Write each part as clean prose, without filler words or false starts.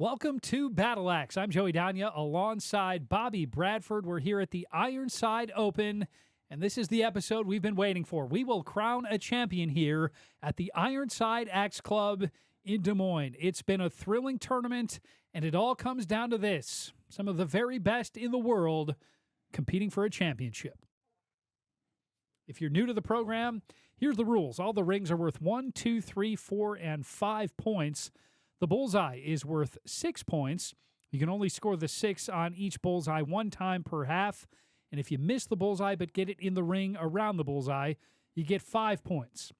Welcome to Battle Axe. I'm Joey Danya alongside Bobby Bradford. We're here at the Ironside Open, and this is the episode we've been waiting for. We will crown a champion here at the Ironside Axe Club in Des Moines. It's been a thrilling tournament, and it all comes down to this. Some of the very best in the world competing for a championship. If you're new to the program, here's the rules. All the rings are worth 1, 2, 3, 4, and 5 points. The bullseye is worth 6 points. You can only score the 6 on each bullseye one time per half. And if you miss the bullseye but get it in the ring around the bullseye, you get 5 points.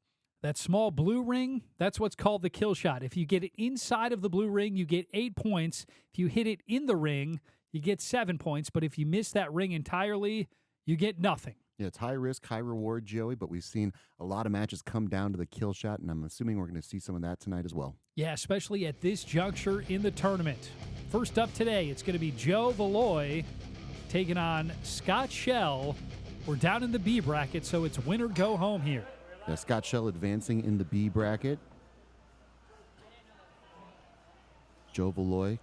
That small blue ring, that's what's called the kill shot. If you get it inside of the blue ring, you get 8 points. If you hit it in the ring, you get 7 points. But if you miss that ring entirely, you get nothing. Yeah, it's high risk, high reward, Joey, but we've seen a lot of matches come down to the kill shot, and I'm assuming we're going to see some of that tonight as well. Yeah, especially at this juncture in the tournament. First up today, it's going to be Joe Valoy taking on Scott Shell. We're down in the B bracket, so it's win or go home here. Yeah, Scott Shell advancing in the B bracket. Joe Valoy,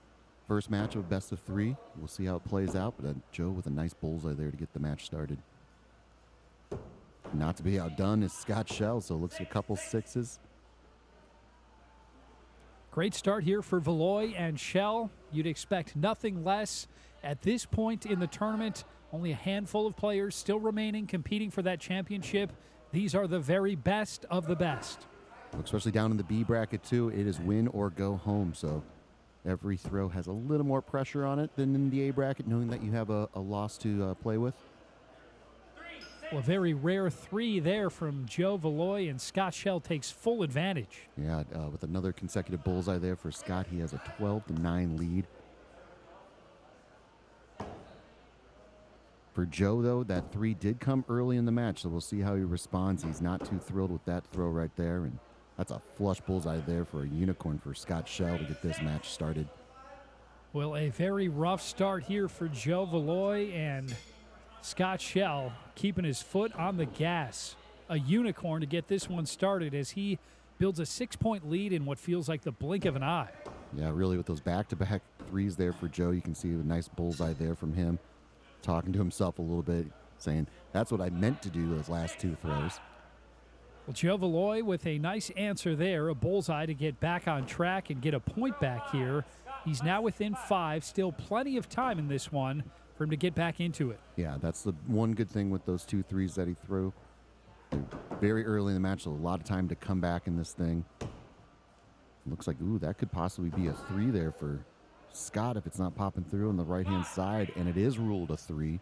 first match of best of 3. We'll see how it plays out, but Joe with a nice bullseye there to get the match started. Not to be outdone is Scott Shell, so looks like a couple 6s. Great start here for Valoy and Shell. You'd expect nothing less at this point in the tournament. Only a handful of players still remaining, competing for that championship. These are the very best of the best. Especially down in the B bracket, too. It is win or go home, so every throw has a little more pressure on it than in the A bracket, knowing that you have a loss to play with. Well, a very rare 3 there from Joe Valoy, and Scott Shell takes full advantage. Yeah, with another consecutive bullseye there for Scott, he has a 12-9 lead. For Joe, though, that 3 did come early in the match, so we'll see how he responds. He's not too thrilled with that throw right there, and that's a flush bullseye there for a unicorn for Scott Shell to get this match started. Well, a very rough start here for Joe Valoy, and Scott Shell keeping his foot on the gas. A unicorn to get this one started as he builds a 6-point lead in what feels like the blink of an eye. Yeah, really with those back-to-back 3s there for Joe, you can see a nice bullseye there from him, talking to himself a little bit, saying, that's what I meant to do those last 2 throws. Well, Joe Valoy with a nice answer there, a bullseye to get back on track and get a point back here. He's now within 5, still plenty of time in this one for him to get back into it. Yeah, that's the one good thing with those 2 3s that he threw. Very early in the match, so a lot of time to come back in this thing. Looks like, ooh, that could possibly be a 3 there for Scott if it's not popping through on the right-hand side, and it is ruled a 3.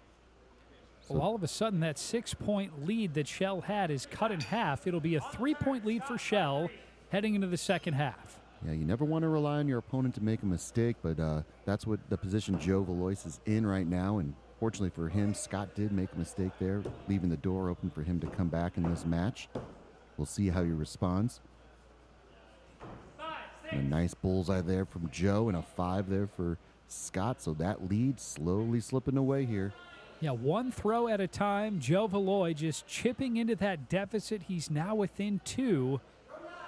So, well, all of a sudden, that 6-point lead that Shell had is cut in half. It'll be a 3-point lead for Shell heading into the second half. yeah, you never want to rely on your opponent to make a mistake, but that's what the position Joe Valoy is in right now, and fortunately for him, Scott did make a mistake there, leaving the door open for him to come back in this match. We'll see how he responds. And a nice bullseye there from Joe and a 5 there for Scott, so that lead slowly slipping away here. Yeah, one throw at a time. Joe Valoy just chipping into that deficit. He's now within 2.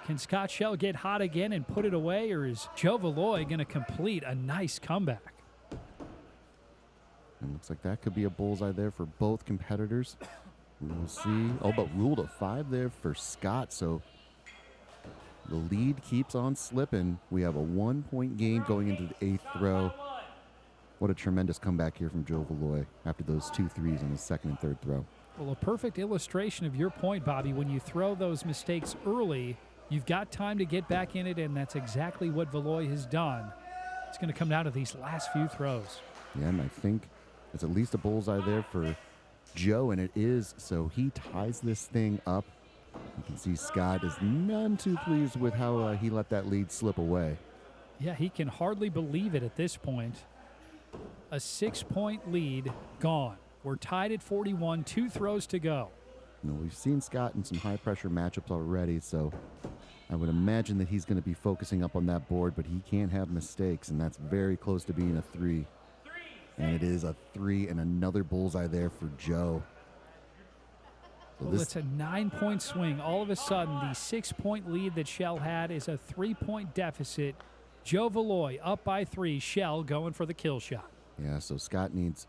Can Scott Shell get hot again and put it away, or is Joe Valoy going to complete a nice comeback? And looks like that could be a bullseye there for both competitors. We'll see. Oh, but ruled a 5 there for Scott, so the lead keeps on slipping. We have a 1-point game going into the 8th throw. What a tremendous comeback here from Joe Valoy after those 2 3s on the 2nd and 3rd throw. Well, a perfect illustration of your point, Bobby. When you throw those mistakes early, you've got time to get back in it, and that's exactly what Valoy has done. It's going to come down to these last few throws. Yeah, and I think it's at least a bullseye there for Joe, and it is, so he ties this thing up. You can see Scott is none too pleased with how he let that lead slip away. Yeah, he can hardly believe it at this point. A 6-point lead gone. We're tied at 41, 2 throws to go. You know, we've seen Scott in some high-pressure matchups already, so I would imagine that he's going to be focusing up on that board, but he can't have mistakes, and that's very close to being a 3. And it is a 3 and another bullseye there for Joe. So well, it's a 9-point swing. All of a sudden, the 6-point lead that Shell had is a 3-point deficit. Joe Valoy up by 3. Shell going for the kill shot. Yeah, so Scott needs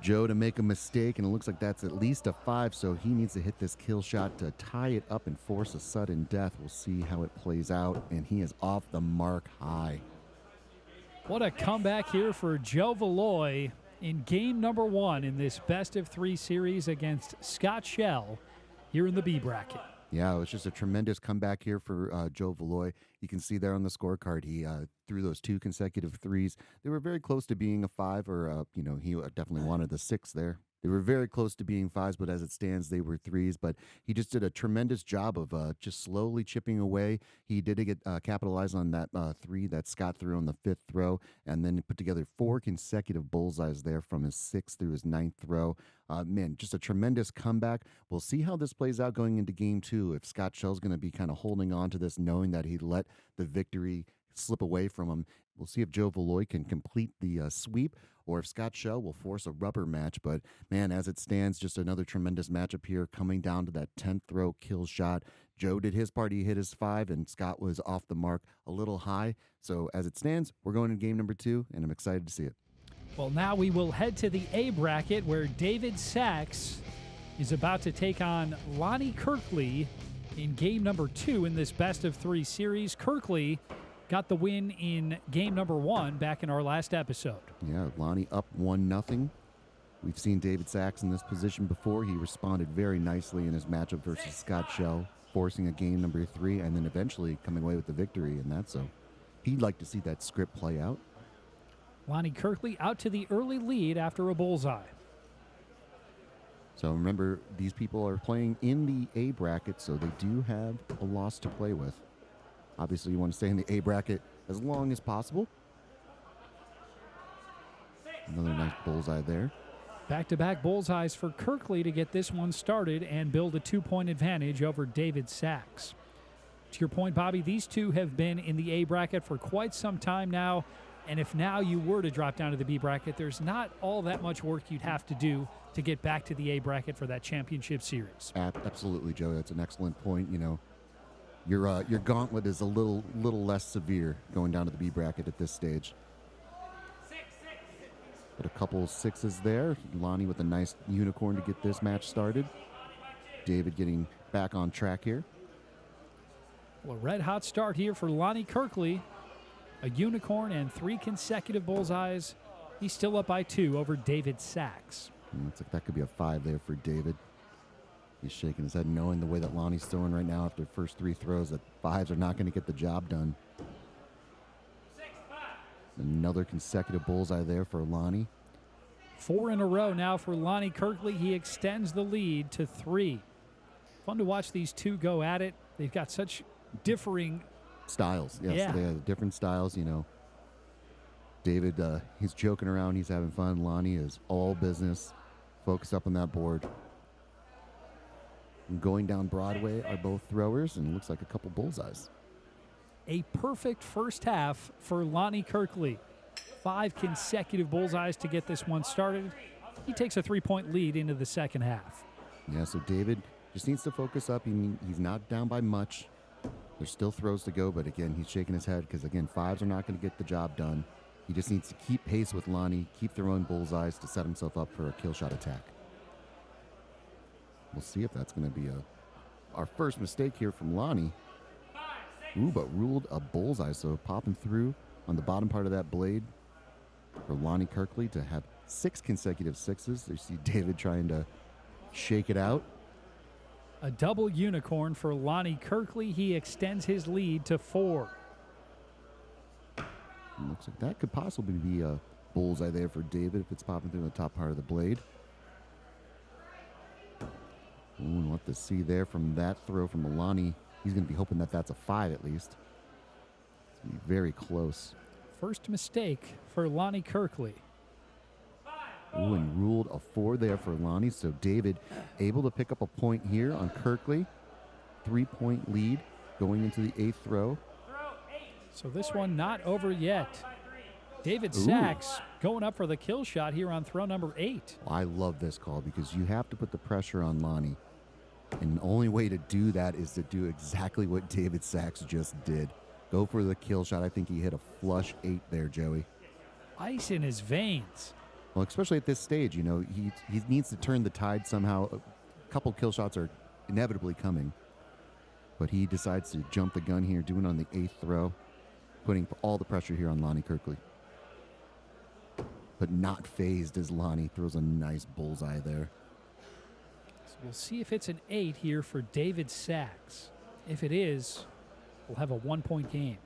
Joe to make a mistake, and it looks like that's at least a 5, so he needs to hit this kill shot to tie it up and force a sudden death. We'll see how it plays out, and he is off the mark high. What a comeback here for Joe Valoy in game number 1 in this best-of-3 series against Scott Shell here in the B bracket. Yeah, it was just a tremendous comeback here for Joe Valoy. You can see there on the scorecard, he threw those 2 consecutive threes. They were very close to being a 5, or, he definitely wanted the 6 there. They were very close to being 5s, but as it stands, they were 3s. But he just did a tremendous job of just slowly chipping away. He did get capitalize on that 3 that Scott threw on the 5th throw, and then put together 4 consecutive bullseyes there from his 6th through his 9th throw. Man, just a tremendous comeback. We'll see how this plays out going into game 2. If Scott Shell's going to be kind of holding on to this, knowing that he let the victory slip away from him. We'll see if Joe Valoy can complete the sweep, or if Scott Shell will force a rubber match. But, man, as it stands, just another tremendous matchup here, coming down to that 10th throw kill shot. Joe did his part. He hit his 5, and Scott was off the mark a little high. So, as it stands, we're going to game number 2, and I'm excited to see it. Well, now we will head to the A bracket, where David Sachs is about to take on Lonnie Kirkley in game number 2 in this best-of-3 series. Kirkley got the win in game number 1 back in our last episode. Yeah, Lonnie up 1-0. We've seen David Sachs in this position before. He responded very nicely in his matchup versus Scott Shell, forcing a game number 3, and then eventually coming away with the victory in that. So he'd like to see that script play out. Lonnie Kirkley out to the early lead after a bullseye. So remember, these people are playing in the A bracket, so they do have a loss to play with. Obviously, you want to stay in the A bracket as long as possible. Another nice bullseye there. Back-to-back bullseyes for Kirkley to get this one started and build a 2-point advantage over David Sachs. To your point, Bobby, these two have been in the A bracket for quite some time now, and if now you were to drop down to the B bracket, there's not all that much work you'd have to do to get back to the A bracket for that championship series. Absolutely, Joe. That's an excellent point. Your gauntlet is a little less severe going down to the B bracket at this stage. But a couple 6s there. Lonnie with a nice unicorn to get this match started. David getting back on track here. Well, a red-hot start here for Lonnie Kirkley. A unicorn and 3 consecutive bullseyes. He's still up by 2 over David Sachs. Looks like that could be a 5 there for David. He's shaking his head, knowing the way that Lonnie's throwing right now after the first 3 throws, that 5s are not going to get the job done. Another consecutive bullseye there for Lonnie. 4 in a row now for Lonnie Kirkley. He extends the lead to 3. Fun to watch these two go at it. They've got such differing styles. Yes, yeah. They have different styles, David, he's joking around. He's having fun. Lonnie is all business. Focus up on that board. Going down Broadway are both throwers, and it looks like a couple bullseyes. A perfect first half for Lonnie Kirkley. 5 consecutive bullseyes to get this one started. He takes a 3-point lead into the second half. Yeah, so David just needs to focus up. He's not down by much. There's still throws to go, but again, he's shaking his head because, again, 5s are not going to get the job done. He just needs to keep pace with Lonnie, keep throwing bullseyes to set himself up for a kill shot attack. We'll see if that's going to be our first mistake here from Lonnie. Ooh, but ruled a bullseye, so popping through on the bottom part of that blade for Lonnie Kirkley to have 6 consecutive 6s. You see David trying to shake it out. A double unicorn for Lonnie Kirkley. He extends his lead to 4. Looks like that could possibly be a bullseye there for David if it's popping through the top part of the blade. Ooh, and what to see there from that throw from Lonnie. He's going to be hoping that that's a 5 at least. It's going to be very close. First mistake for Lonnie Kirkley. Ooh, and ruled a 4 there for Lonnie. So David able to pick up a point here on Kirkley. 3-point lead going into the 8th throw. So this one not over yet. David Sachs going up for the kill shot here on throw number 8. I love this call because you have to put the pressure on Lonnie. And the only way to do that is to do exactly what David Sachs just did. Go for the kill shot. I think he hit a flush 8 there, Joey. Ice in his veins. Well, especially at this stage, you know, he needs to turn the tide somehow. A couple kill shots are inevitably coming. But he decides to jump the gun here, doing it on the 8th throw, putting all the pressure here on Lonnie Kirkley. But not phased as Lonnie throws a nice bullseye there. So we'll see if it's an 8 here for David Sachs. If it is, we'll have a 1-point game.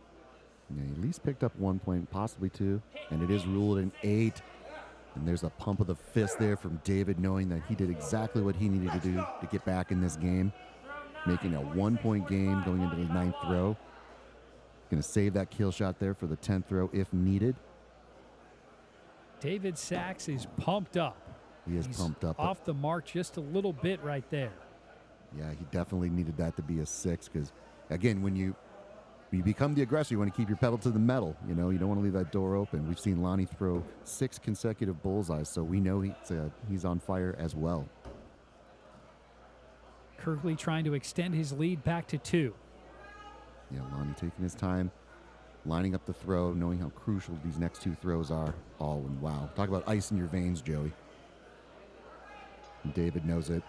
Yeah, he at least picked up 1 point, possibly 2, and it is ruled an 8. And there's a pump of the fist there from David, knowing that he did exactly what he needed to do to get back in this game, making a 1-point game going into the 9th throw. Going to save that kill shot there for the 10th throw if needed. David Sachs is pumped up. He's pumped up. Off the mark just a little bit right there. Yeah, he definitely needed that to be a 6 because, again, when you become the aggressor, you want to keep your pedal to the metal. You know, you don't want to leave that door open. We've seen Lonnie throw 6 consecutive bullseyes, so we know he's on fire as well. Kirkley trying to extend his lead back to 2. Yeah, Lonnie taking his time, lining up the throw, knowing how crucial these next 2 throws are. Oh, and wow. Talk about ice in your veins, Joey. And David knows it.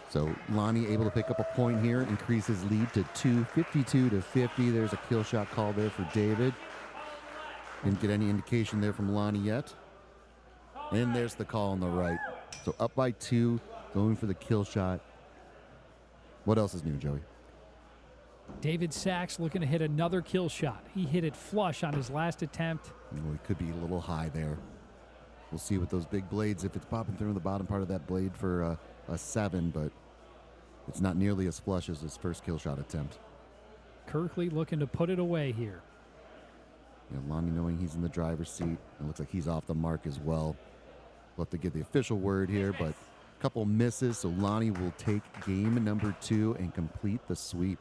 So Lonnie able to pick up a point here, increase his lead to 2, 52 to 50. There's a kill shot call there for David. Didn't get any indication there from Lonnie yet. And there's the call on the right. So up by 2, going for the kill shot. What else is new, Joey? David Sachs looking to hit another kill shot. He hit it flush on his last attempt. Well, it could be a little high there. We'll see with those big blades if it's popping through in the bottom part of that blade for a 7, but it's not nearly as flush as his first kill shot attempt. Kirkley looking to put it away here. You know, Lonnie knowing he's in the driver's seat. It looks like he's off the mark as well. We'll have to get the official word here, but a couple misses, so Lonnie will take game number 2 and complete the sweep.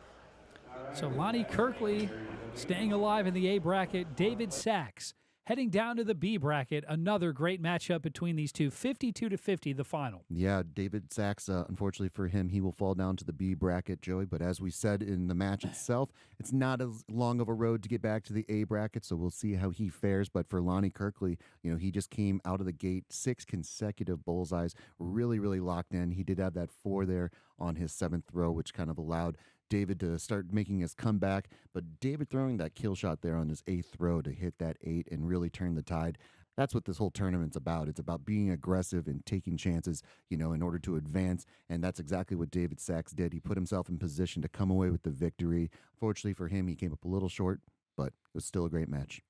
So Lonnie Kirkley staying alive in the A bracket. David Sachs heading down to the B bracket. Another great matchup between these two. 52 to 50, the final. Yeah, David Sachs, unfortunately for him, he will fall down to the B bracket, Joey. But as we said in the match itself, it's not as long of a road to get back to the A bracket, so we'll see how he fares. But for Lonnie Kirkley, you know, he just came out of the gate, 6 consecutive bullseyes, really, really locked in. He did have that 4 there on his 7th throw, which kind of allowed David to start making his comeback, but David throwing that kill shot there on his 8th throw to hit that 8 and really turn the tide. That's what this whole tournament's about. It's about being aggressive and taking chances, you know, in order to advance, and that's exactly what David Sachs did. He put himself in position to come away with the victory. Fortunately for him, he came up a little short, but it was still a great match.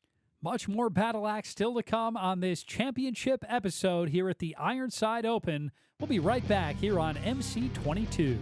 Much more Battle Axe still to come on this championship episode here at the Ironside Open. We'll be right back here on MC22.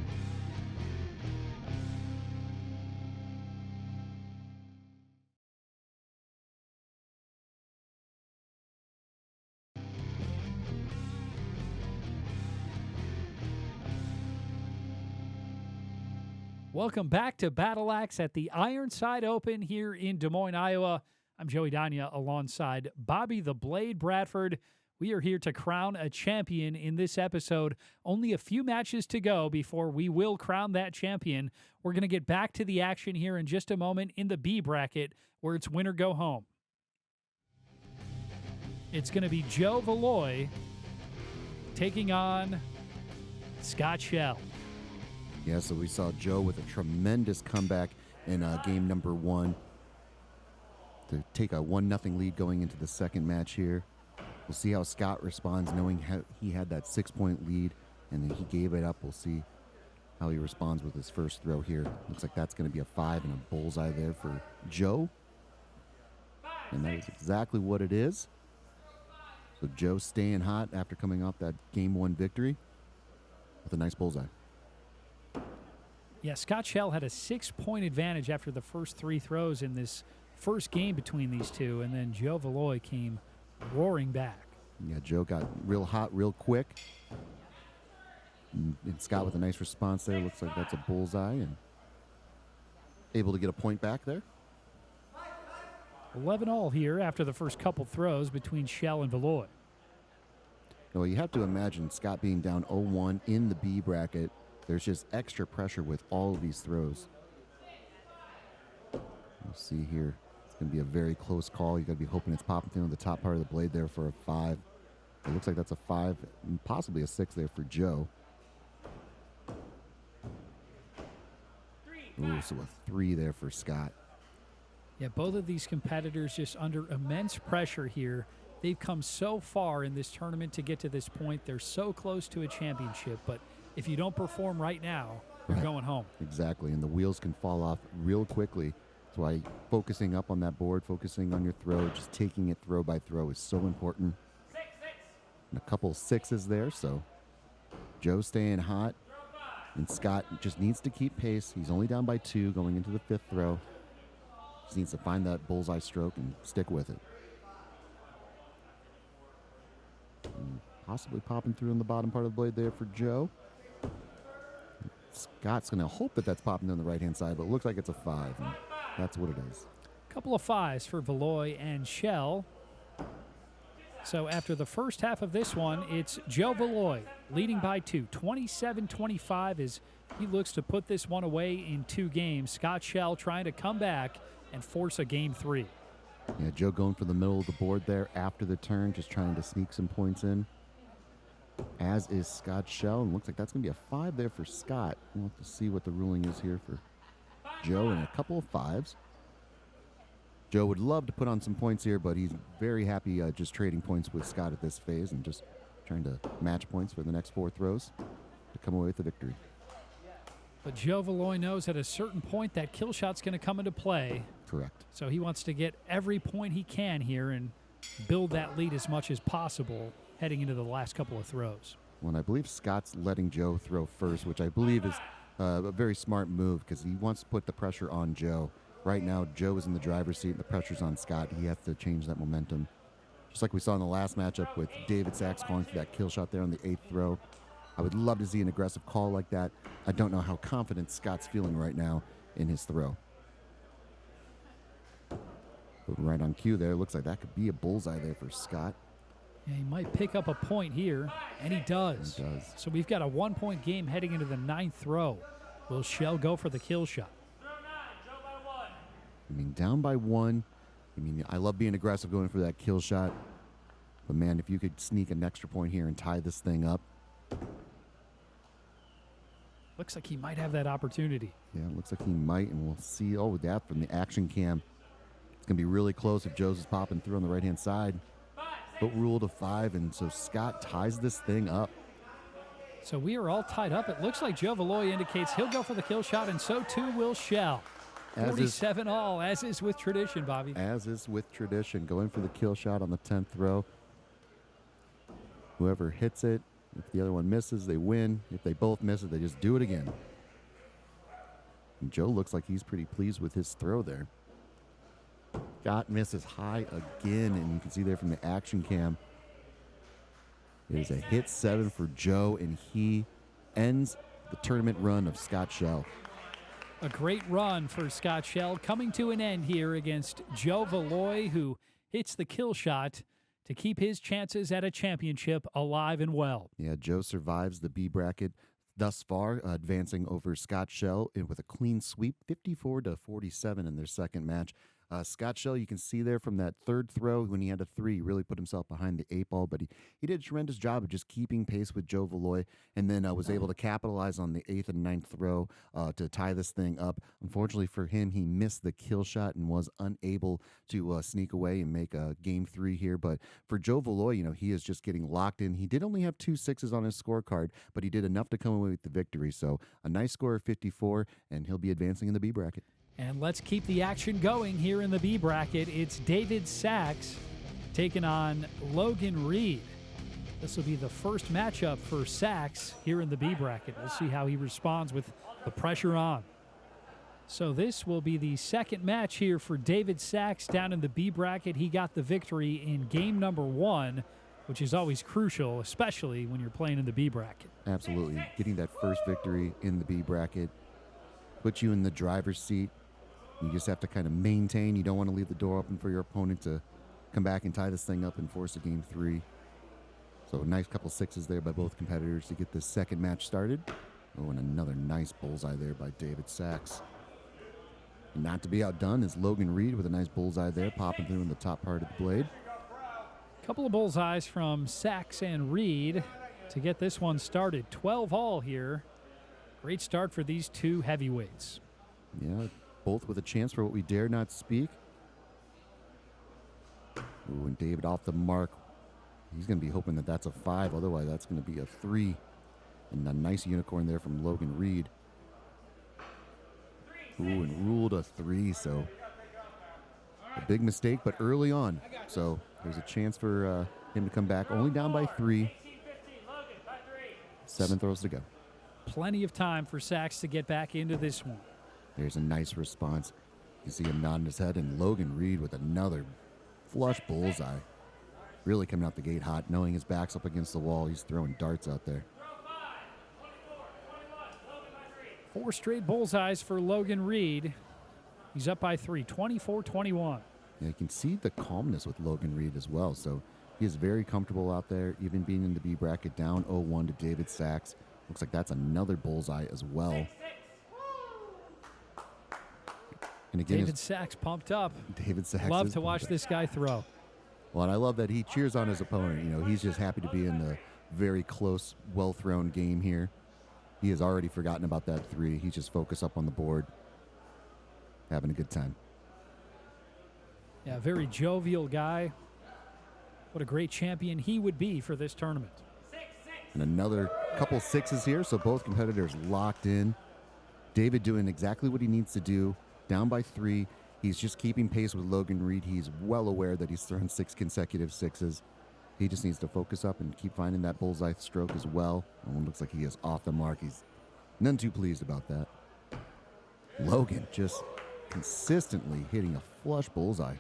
Welcome back to Battle Axe at the Ironside Open here in Des Moines, Iowa. I'm Joey Dania alongside Bobby the Blade Bradford. We are here to crown a champion in this episode. Only a few matches to go before we will crown that champion. We're going to get back to the action here in just a moment in the B bracket where it's winner go home. It's going to be Joe Valoy taking on Scott Shell. Yeah, so we saw Joe with a tremendous comeback in game number 1 to take a 1-0 lead going into the second match here. We'll see how Scott responds, knowing how he had that 6-point lead, and then he gave it up. We'll see how he responds with his first throw here. Looks like that's going to be a 5 and a bullseye there for Joe. And that is exactly what it is. So Joe staying hot after coming off that game 1 victory with a nice bullseye. Yeah, Scott Shell had a 6-point advantage after the first 3 throws in this first game between these two, and then Joe Valoy came roaring back. Yeah, Joe got real hot real quick. And Scott with a nice response there. Looks like that's a bullseye and able to get a point back there. 11-all here after the first couple throws between Shell and Valoy. Well, you have to imagine Scott being down 0-1 in the B bracket. There's just extra pressure with all of these throws. We'll see here. It's going to be a very close call. You got to be hoping it's popping through on the top part of the blade there for a 5. It looks like that's a 5, and possibly a 6 there for Joe. Ooh, so a 3 there for Scott. Yeah, both of these competitors just under immense pressure here. They've come so far in this tournament to get to this point. They're so close to a championship, but if you don't perform right now, you're going home. Exactly, and the wheels can fall off real quickly. That's why focusing up on that board, focusing on your throw, just taking it throw by throw is so important. And a couple 6s there, so Joe staying hot, and Scott just needs to keep pace. He's only down by 2 going into the 5th throw. Just needs to find that bullseye stroke and stick with it. And possibly popping through on the bottom part of the blade there for Joe. Scott's going to hope that that's popping on the right-hand side, but it looks like it's a 5, and that's what it is. Couple of 5s for Valois and Shell. So after the first half of this one, it's Joe Valois leading by 2, 27-25 as he looks to put this one away in 2 games. Scott Shell trying to come back and force a game 3. Yeah, Joe going for the middle of the board there after the turn, just trying to sneak some points in. As is Scott Shell, and looks like that's going to be a 5 there for Scott. We'll have to see what the ruling is here for Joe, and a couple of 5s. Joe would love to put on some points here, but he's very happy just trading points with Scott at this phase and just trying to match points for the next 4 throws to come away with the victory. But Joe Valois knows at a certain point that kill shot's going to come into play. Correct. So he wants to get every point he can here and build that lead as much as possible heading into the last couple of throws. Well, I believe Scott's letting Joe throw first, which I believe is a very smart move because he wants to put the pressure on Joe. Right now, Joe is in the driver's seat and the pressure's on Scott. He has to change that momentum. Just like we saw in the last matchup with David Sachs calling for that kill shot there on the 8th throw. I would love to see an aggressive call like that. I don't know how confident Scott's feeling right now in his throw. But right on cue there, looks like that could be a bullseye there for Scott. Yeah, he might pick up a point here, and he does. He does. So we've got a 1-point game heading into the 9th throw. Will Shell go for the kill shot? I mean, down by 1. I mean, I love being aggressive going for that kill shot. But, man, if you could sneak an extra point here and tie this thing up. Looks like he might have that opportunity. Yeah, it looks like he might, and we'll see. Oh, with that from the action cam. It's going to be really close if Joe's is popping through on the right-hand side. But ruled a 5, and so Scott ties this thing up. So we are all tied up. It looks like Joe Valois indicates he'll go for the kill shot, and so too will Shell. 47 all, as is with tradition, Bobby. As is with tradition, going for the kill shot on the 10th throw. Whoever hits it, if the other one misses, they win. If they both miss it, they just do it again. And Joe looks like he's pretty pleased with his throw there. Scott misses high again, and you can see there from the action cam. It is a hit 7 for Joe, and he ends the tournament run of Scott Shell. A great run for Scott Shell coming to an end here against Joe Valois, who hits the kill shot to keep his chances at a championship alive and well. Yeah, Joe survives the B bracket thus far, advancing over Scott Shell with a clean sweep, 54-47 in their second match. Scott Shell, you can see there from that 3rd throw when he had a 3, he really put himself behind the 8 ball, but he did a tremendous job of just keeping pace with Joe Valois, and then was able to capitalize on the 8th and 9th throw to tie this thing up. Unfortunately for him, he missed the kill shot and was unable to sneak away and make a game 3 here. But for Joe Valois, he is just getting locked in. He did only have 2 6s on his scorecard, but he did enough to come away with the victory. So a nice score of 54, and he'll be advancing in the B bracket. And let's keep the action going here in the B bracket. It's David Sachs taking on Logan Reed. This will be the first matchup for Sachs here in the B bracket. We'll see how he responds with the pressure on. So this will be the second match here for David Sachs down in the B bracket. He got the victory in game number 1, which is always crucial, especially when you're playing in the B bracket. Absolutely. Getting that first victory in the B bracket puts you in the driver's seat. You just have to kind of maintain. You don't want to leave the door open for your opponent to come back and tie this thing up and force a game 3. So a nice couple 6s there by both competitors to get this second match started. Oh, and another nice bullseye there by David Sachs. And not to be outdone is Logan Reed with a nice bullseye there, popping through in the top part of the blade. Couple of bullseyes from Sachs and Reed to get this one started. 12 all here. Great start for these two heavyweights. Yeah, both with a chance for what we dare not speak. Ooh, and David off the mark. He's going to be hoping that that's a 5. Otherwise, that's going to be a 3. And a nice unicorn there from Logan Reed. Ooh, and ruled a 3, so a big mistake, but early on. So there's a chance for him to come back. Only down by 3. 7 throws to go. Plenty of time for Sachs to get back into this one. There's a nice response. You see him nodding his head, and Logan Reed with another flush bullseye. Really coming out the gate hot, knowing his back's up against the wall. He's throwing darts out there. 4 straight bullseyes for Logan Reed. He's up by 3, 24-21. Yeah, you can see the calmness with Logan Reed as well. So he is very comfortable out there, even being in the B bracket, down 0-1 to David Sachs. Looks like that's another bullseye as well. And again, David Sachs pumped up. David Sachs Love to watch this guy throw. Well, and I love that he cheers on his opponent. You know, he's just happy to be in the very close, well-thrown game here. He has already forgotten about that 3. He's just focused up on the board, having a good time. Yeah, very jovial guy. What a great champion he would be for this tournament. And another couple 6s here, so both competitors locked in. David doing exactly what he needs to do, down by 3. He's just keeping pace with Logan Reed. He's well aware that he's thrown 6 consecutive 6s. He just needs to focus up and keep finding that bullseye stroke as well. And it looks like he is off the mark. He's none too pleased about that. Logan just consistently hitting a flush bullseye.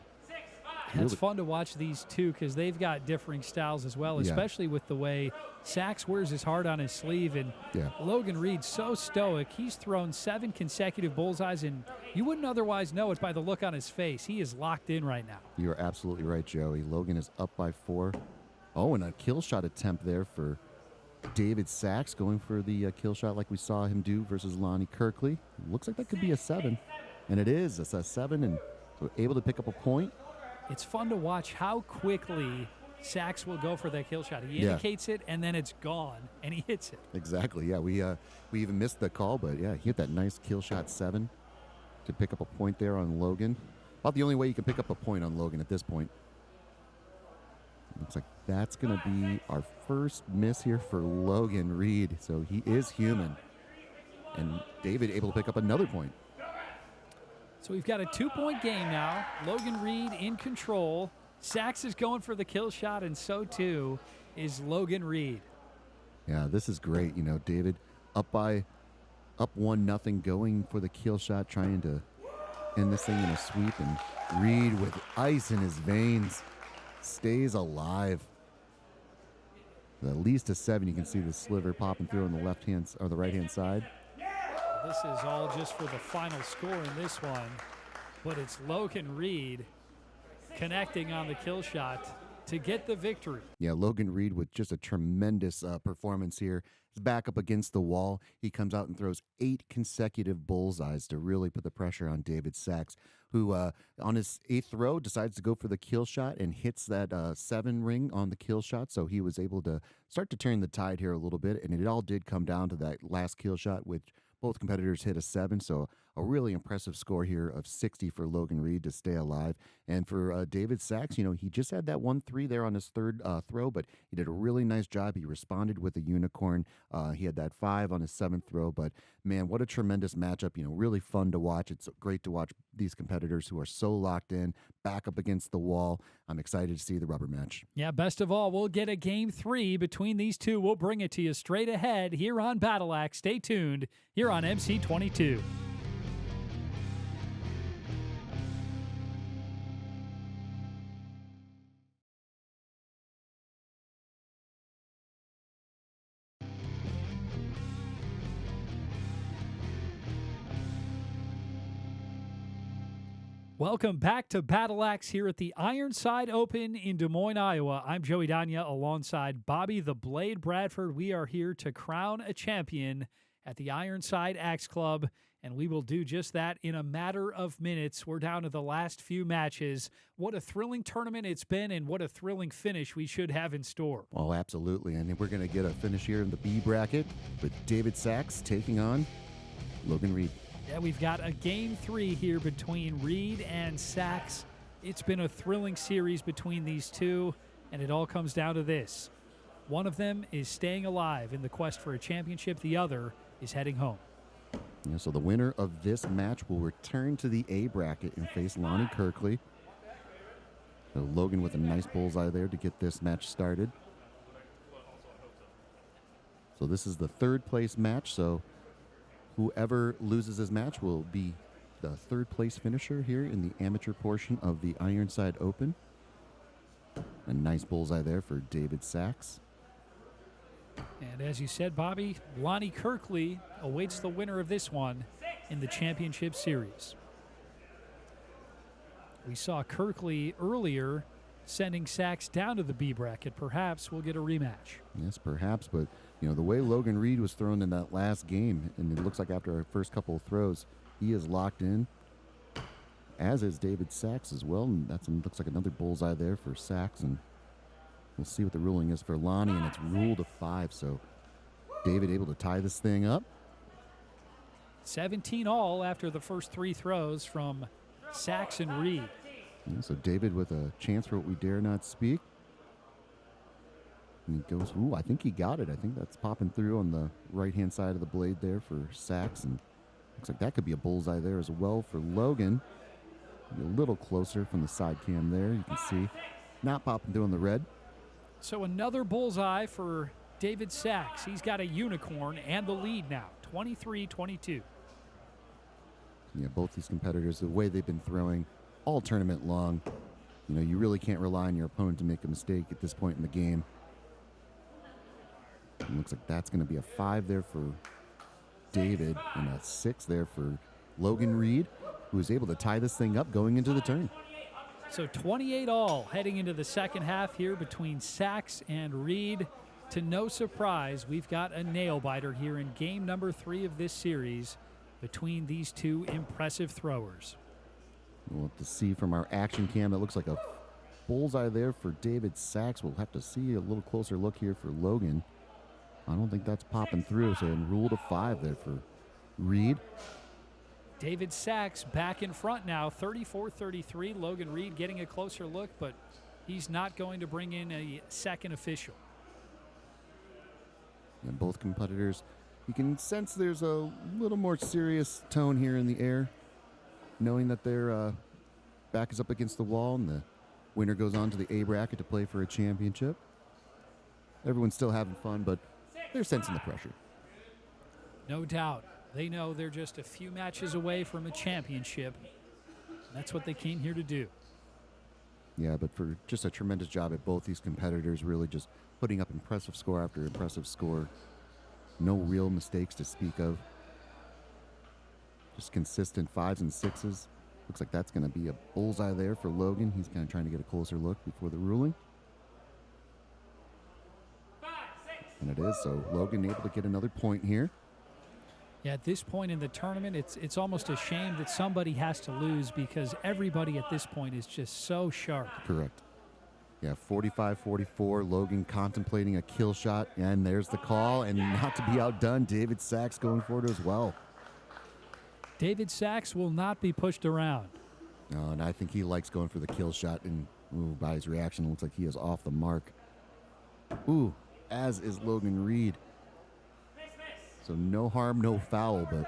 It's fun to watch these two because they've got differing styles as well, especially with the way Sachs wears his heart on his sleeve. And Logan Reed's so stoic. He's thrown 7 consecutive bullseyes, and you wouldn't otherwise know it by the look on his face. He is locked in right now. You're absolutely right, Joey. Logan is up by 4. Oh, and a kill shot attempt there for David Sachs, going for the kill shot like we saw him do versus Lonnie Kirkley. Looks like that could be a 7. And it is. It's a 7, and so able to pick up a point. It's fun to watch how quickly Sachs will go for that kill shot. He indicates it, and then it's gone, and he hits it. Exactly, yeah. We even missed the call, but, yeah, he hit that nice kill shot 7 to pick up a point there on Logan. About the only way you can pick up a point on Logan at this point. Looks like that's going to be our first miss here for Logan Reed. So he is human. And David able to pick up another point. So we've got a 2-point game now. Logan Reed in control. Sachs is going for the kill shot, and so too is Logan Reed. Yeah, this is great. You know, David up 1-0, going for the kill shot, trying to end this thing in a sweep. And Reed with ice in his veins stays alive. At least a 7. You can see the sliver popping through on the left hand or the right hand side. This is all just for the final score in this one, but it's Logan Reed connecting on the kill shot to get the victory. Yeah, Logan Reed with just a tremendous performance here. He's back up against the wall. He comes out and throws 8 consecutive bullseyes to really put the pressure on David Sachs, who on his 8th throw decides to go for the kill shot and hits that 7 ring on the kill shot. So he was able to start to turn the tide here a little bit, and it all did come down to that last kill shot, which both competitors hit a 7, so a really impressive score here of 60 for Logan Reed to stay alive. And for David Sachs, you know, he just had that 1-3 there on his 3rd throw, but he did a really nice job. He responded with a unicorn. He had that 5 on his 7th throw, but man, what a tremendous matchup. You know, really fun to watch. It's great to watch these competitors who are so locked in, back up against the wall. I'm excited to see the rubber match. Yeah, best of all, we'll get a game 3 between these two. We'll bring it to you straight ahead here on Battle Axe. Stay tuned here on MC22. Welcome back to Battle Axe here at the Ironside Open in Des Moines, Iowa. I'm Joey Danya alongside Bobby the Blade Bradford. We are here to crown a champion, at the Ironside Axe Club, and we will do just that in a matter of minutes. We're down to the last few matches. What a thrilling tournament it's been, and what a thrilling finish we should have in store. Oh, absolutely. And we're going to get a finish here in the B bracket with David Sachs taking on Logan Reed. Yeah, we've got a game 3 here between Reed and Sachs. It's been a thrilling series between these two, and it all comes down to this. One of them is staying alive in the quest for a championship. The other is heading home. Yeah, so the winner of this match will return to the A bracket and face Lonnie Kirkley. So Logan with a nice bullseye there to get this match started. So this is the third place match. So whoever loses this match will be the third place finisher here in the amateur portion of the Ironside Open. A nice bullseye there for David Sachs. And as you said, Bobby, Lonnie Kirkley awaits the winner of this one in the championship series. We saw Kirkley earlier sending Sachs down to the B bracket. Perhaps we'll get a rematch. Yes, perhaps, but you know, the way Logan Reed was thrown in that last game, and it looks like after our first couple of throws, he is locked in, as is David Sachs as well, and that looks like another bullseye there for Sachs, and we'll see what the ruling is for Lonnie, and it's ruled a 5, so David able to tie this thing up. 17 all after the first 3 throws from Sachs and Reed. Yeah, so David with a chance for what we dare not speak. And he goes, ooh, I think he got it. I think that's popping through on the right-hand side of the blade there for Sachs, and looks like that could be a bullseye there as well for Logan. Be a little closer from the side cam there, you can see. Not popping through on the red. So another bullseye for David Sachs. He's got a unicorn and the lead now, 23-22. Yeah, both these competitors, the way they've been throwing all tournament long, you know, you really can't rely on your opponent to make a mistake at this point in the game. It looks like that's going to be a 5 there for David and a 6 there for Logan Reed, who is able to tie this thing up going into the turn. So 28 all heading into the second half here between Sachs and Reed. To no surprise, we've got a nail-biter here in game number 3 of this series between these two impressive throwers. We'll have to see from our action cam. That looks like a bullseye there for David Sachs. We'll have to see a little closer look here for Logan. I don't think that's popping through, so ruled a 5 there for Reed. David Sachs back in front now, 34-33. Logan Reed getting a closer look, but he's not going to bring in a second official. And both competitors, you can sense there's a little more serious tone here in the air, knowing that their back is up against the wall and the winner goes on to the A bracket to play for a championship. Everyone's still having fun, but they're sensing the pressure. No doubt. They know they're just a few matches away from a championship. That's what they came here to do. Yeah, but for just a tremendous job at both these competitors, really just putting up impressive score after impressive score. No real mistakes to speak of. Just consistent 5s and 6s. Looks like that's going to be a bullseye there for Logan. He's kind of trying to get a closer look before the ruling. And it is, so Logan able to get another point here. Yeah, at this point in the tournament, it's almost a shame that somebody has to lose because everybody at this point is just so sharp. Correct. Yeah, 45-44, Logan contemplating a kill shot, and there's the call, and not to be outdone, David Sachs going for it as well. David Sachs will not be pushed around. No, and I think he likes going for the kill shot, and by his reaction, it looks like he is off the mark. Ooh, as is Logan Reed. So no harm, no foul, but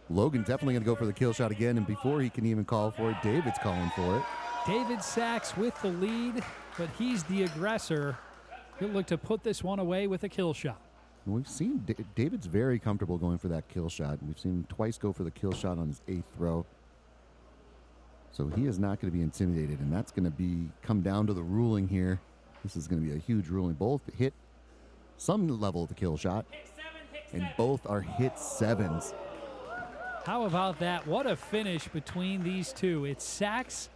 Logan's definitely going to go for the kill shot again, and before he can even call for it, David's calling for it. David Sachs with the lead, but he's the aggressor. He'll look to put this one away with a kill shot. We've seen David's very comfortable going for that kill shot. We've seen him twice go for the kill shot on his 8th throw. So he is not going to be intimidated, and that's going to come down to the ruling here. This is going to be a huge ruling. Both hit some level of the kill shot, and both are hit 7s. How about that? What a finish between these two. It's Sachs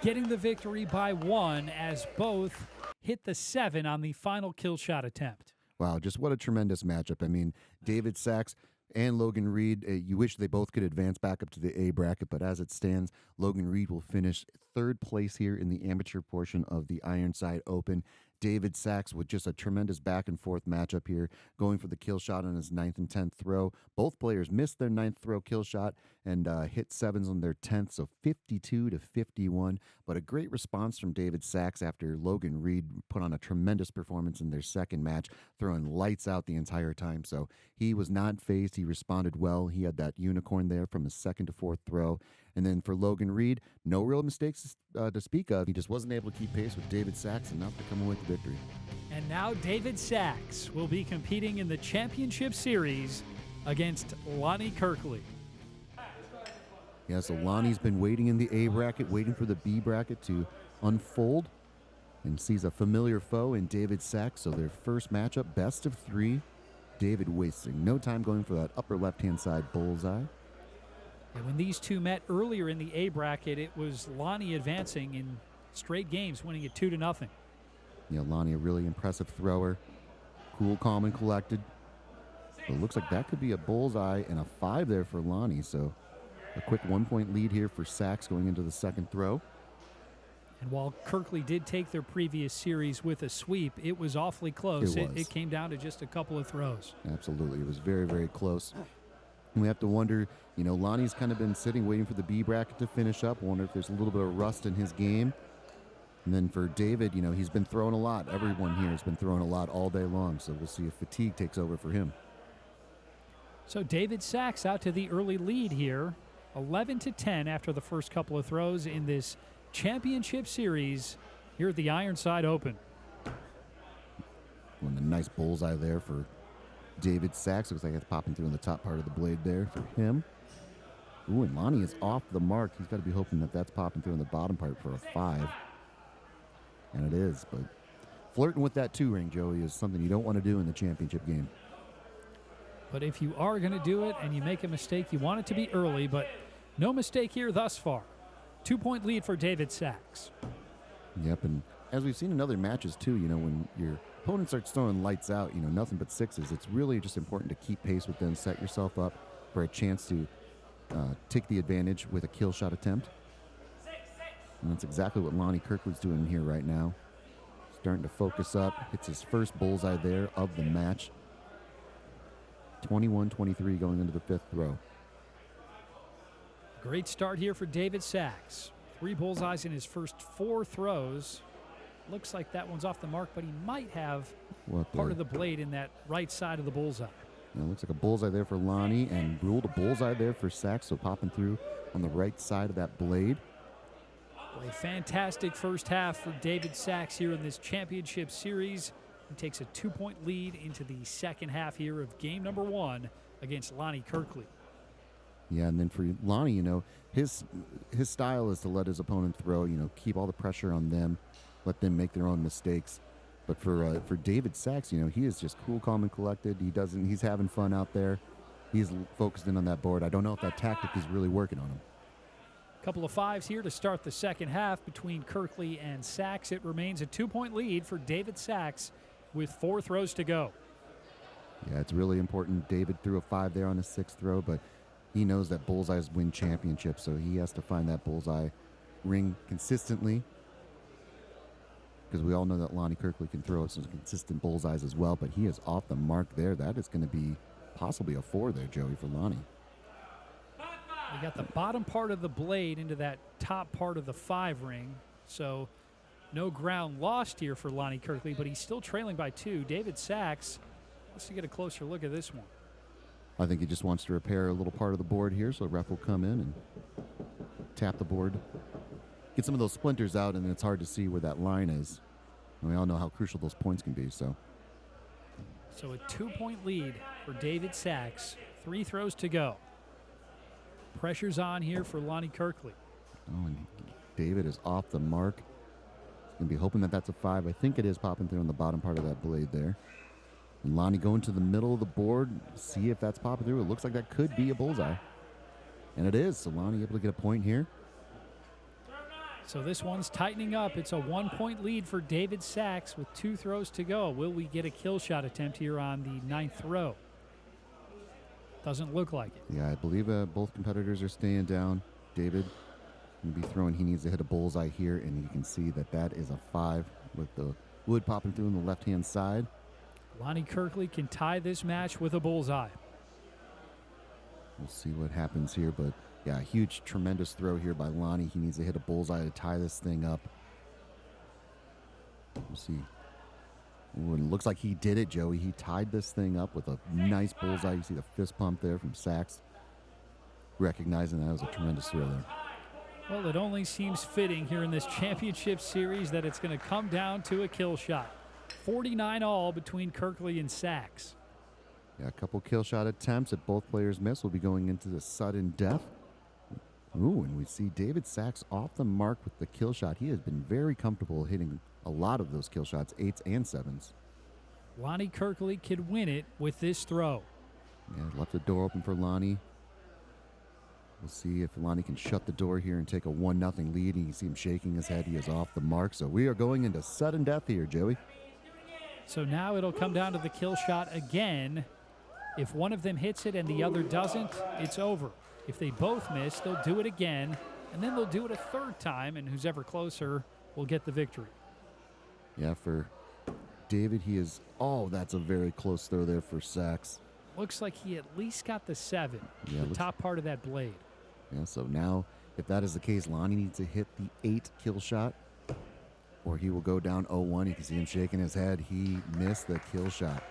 getting the victory by 1 as both hit the 7 on the final kill shot attempt. Wow, just what a tremendous matchup. I mean, David Sachs and Logan Reed, you wish they both could advance back up to the A bracket, but as it stands, Logan Reed will finish third place here in the amateur portion of the Ironside Open. David Sachs with just a tremendous back and forth matchup here, going for the kill shot on his 9th and 10th throw. Both players missed their 9th throw kill shot and hit sevens on their 10th, so 52 to 51. But a great response from David Sachs after Logan Reed put on a tremendous performance in their second match, throwing lights out the entire time. So he was not phased. He responded well. He had that unicorn there from his 2nd to 4th throw. And then for Logan Reed, no real mistakes to speak of. He just wasn't able to keep pace with David Sachs enough to come away with the victory. And now David Sachs will be competing in the championship series against Lonnie Kirkley. Yeah, so Lonnie's been waiting in the A bracket, waiting for the B bracket to unfold, and sees a familiar foe in David Sachs. So their first matchup, best of 3. David wasting no time going for that upper left-hand side bullseye. And when these two met earlier in the A bracket, it was Lonnie advancing in straight games, winning it 2-0. Yeah, Lonnie, a really impressive thrower. Cool, calm, and collected. So it looks like that could be a bullseye and a 5 there for Lonnie. So a quick 1-point lead here for Sachs going into the second throw. And while Kirkley did take their previous series with a sweep, it was awfully close. It came down to just a couple of throws. Absolutely. It was very, very close. And we have to wonder, Lonnie's kind of been sitting waiting for the B bracket to finish up. Wonder if there's a little bit of rust in his game. And then for David, he's been throwing a lot. Everyone here has been throwing a lot all day long. So we'll see if fatigue takes over for him. So David Sachs out to the early lead here. 11-10 after the first couple of throws in this championship series here at the Ironside Open. And a nice bullseye there for David Sachs. Looks like it's popping through in the top part of the blade there for him. Ooh, and Lonnie is off the mark. He's got to be hoping that that's popping through in the bottom part for a 5. And it is, but flirting with that 2-ring, Joey, is something you don't want to do in the championship game. But if you are going to do it and you make a mistake, you want it to be early, but no mistake here thus far. 2-point lead for David Sachs. Yep, and as we've seen in other matches too, when your opponent starts throwing lights out, nothing but 6s, it's really just important to keep pace with them, set yourself up for a chance to take the advantage with a kill shot attempt. And that's exactly what Lonnie Kirkley's doing here right now. Starting to focus up, hits his first bullseye there of the match. 21-23 going into the 5th throw. Great start here for David Sachs. 3 bullseyes in his first 4 throws. Looks like that one's off the mark, but he might have part of the blade in that right side of the bullseye. Yeah, looks like a bullseye there for Lonnie, and ruled a bullseye there for Sachs, so popping through on the right side of that blade. A fantastic first half for David Sachs here in this championship series. He takes a 2-point lead into the second half here of game number 1 against Lonnie Kirkley. Yeah, and then for Lonnie, his style is to let his opponent throw, keep all the pressure on them, let them make their own mistakes. But for David Sachs, he is just cool, calm, and collected. He's having fun out there. He's focused in on that board. I don't know if that tactic is really working on him. Couple of 5s here to start the second half between Kirkley and Sachs. It remains a 2-point lead for David Sachs with 4 throws to go. Yeah, it's really important. David threw a 5 there on his 6th throw, but he knows that bullseyes win championships, so he has to find that bullseye ring consistently. Because we all know that Lonnie Kirkley can throw some consistent bullseyes as well, but he is off the mark there. That is going to be possibly a 4 there, Joey, for Lonnie. We got the bottom part of the blade into that top part of the 5 ring, so no ground lost here for Lonnie Kirkley, but he's still trailing by 2. David Sachs, let's get a closer look at this one. I think he just wants to repair a little part of the board here, so the ref will come in and tap the board, get some of those splinters out, and then it's hard to see where that line is. And we all know how crucial those points can be. So a 2-point lead for David Sachs. 3 throws to go. Pressure's on here for Lonnie Kirkley. Oh, and David is off the mark. He's going to be hoping that that's a 5. I think it is popping through on the bottom part of that blade there. And Lonnie going to the middle of the board, see if that's popping through. It looks like that could be a bullseye. And it is, so Lonnie able to get a point here. So this one's tightening up. It's a 1-point lead for David Sachs with 2 throws to go. Will we get a kill shot attempt here on the 9th throw? Doesn't look like it. Yeah, I believe both competitors are staying down. David will be throwing. He needs to hit a bullseye here, and you can see that that is a 5 with the wood popping through on the left-hand side. Lonnie Kirkley can tie this match with a bullseye. We'll see what happens here, but yeah, huge, tremendous throw here by Lonnie. He needs to hit a bullseye to tie this thing up. We'll see. Ooh, and it looks like he did it, Joey. He tied this thing up with a nice bullseye. You see the fist pump there from Sachs, recognizing that was a tremendous throw there. Well, it only seems fitting here in this championship series that it's going to come down to a kill shot. 49 all between Kirkley and Sachs. Yeah, a couple kill shot attempts that both players missed will be going into the sudden death. Ooh, and we see David Sachs off the mark with the kill shot. He has been very comfortable hitting a lot of those kill shots, 8s and 7s. Lonnie Kirkley could win it with this throw. Yeah, left the door open for Lonnie. We'll see if Lonnie can shut the door here and take a 1-0 lead. And you see him shaking his head. He is off the mark. So we are going into sudden death here, Joey. So now it'll come down to the kill shot again. If one of them hits it and the other doesn't, it's over. If they both miss, they'll do it again, and then they'll do it a 3rd time, and who's ever closer will get the victory. Yeah, for David, he is... Oh, that's a very close throw there for Sachs. Looks like he at least got the 7, Yeah, the top part of that blade. Yeah, so now, if that is the case, Lonnie needs to hit the 8 kill shot, or he will go down 0-1. You can see him shaking his head. He missed the kill shot.